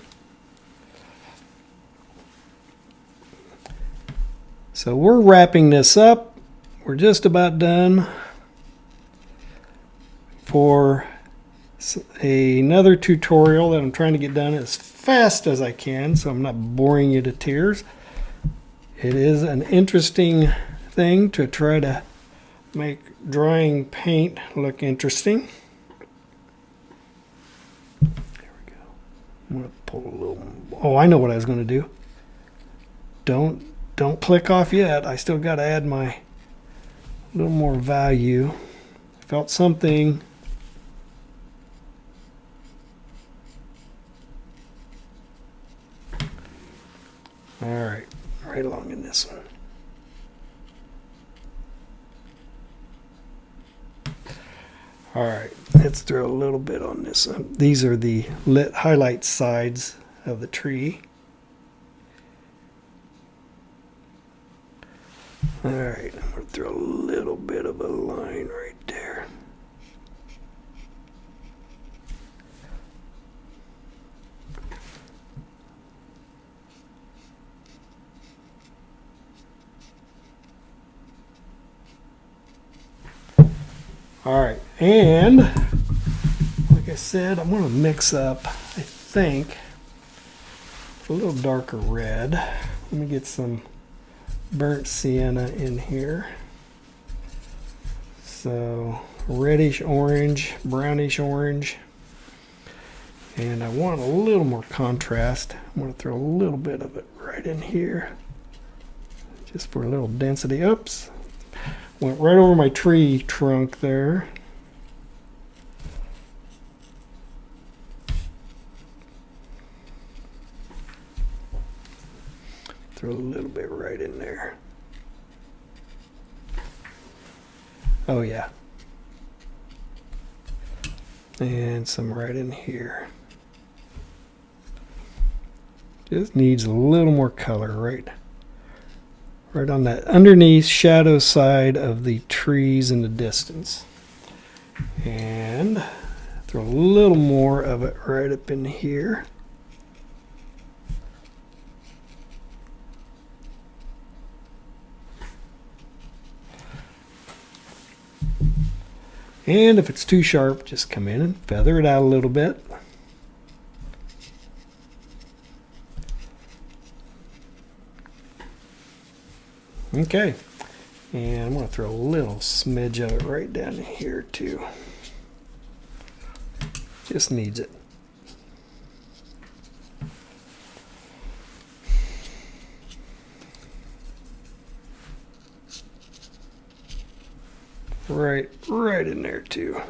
S1: So we're wrapping this up. We're just about done for another tutorial that I'm trying to get done as fast as I can, so I'm not boring you to tears. It is an interesting thing to try to make drying paint look interesting. There we go. I'm going to pull a little. Oh, I know what I was going to do. Don't click off yet. I still got to add my little more value. Felt something. All right, right along in this one. All right, let's throw a little bit on this. These are the lit highlight sides of the tree. All right, I'm going to throw a little bit of a line right there. All right, and like I said, I'm going to mix up, I think, a little darker red. Let me get some burnt sienna in here. So reddish orange, brownish orange. And I want a little more contrast. I'm going to throw a little bit of it right in here, just for a little density. Oops. Went right over my tree trunk there. Throw a little bit right in there. Oh yeah. And some right in here. Just needs a little more color right on that underneath shadow side of the trees in the distance. And throw a little more of it right up in here. And if it's too sharp, just come in and feather it out a little bit. Okay, and I'm going to throw a little smidge of it right down here too. Just needs it. Right in there too.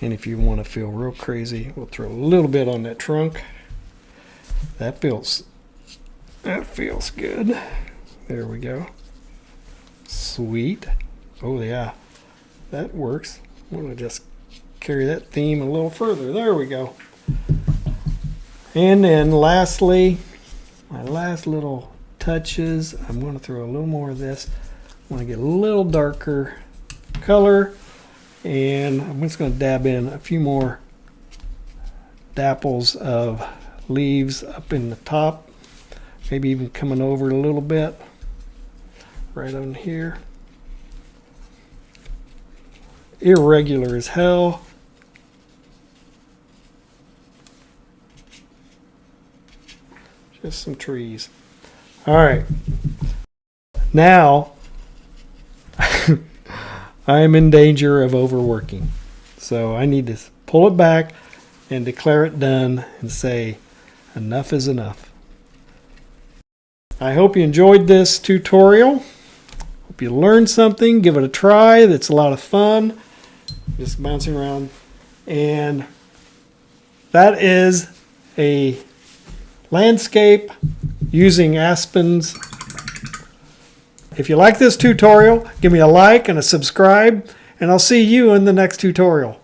S1: And if you want to feel real crazy, we'll throw a little bit on that trunk. That feels good. There we go. Sweet. Oh yeah, that works. I'm going to just carry that theme a little further. There we go. And then lastly, my last little touches, I'm going to throw a little more of this. I want to get a little darker color, and I'm just going to dab in a few more dapples of leaves up in the top, maybe even coming over a little bit right on here. Irregular as hell. Just some trees. All right. Now I am in danger of overworking. So I need to pull it back and declare it done and say enough is enough. I hope you enjoyed this tutorial. Hope you learned something. Give it a try. That's a lot of fun. Just bouncing around. And that is a landscape using aspens. If you like this tutorial, give me a like and a subscribe, and I'll see you in the next tutorial.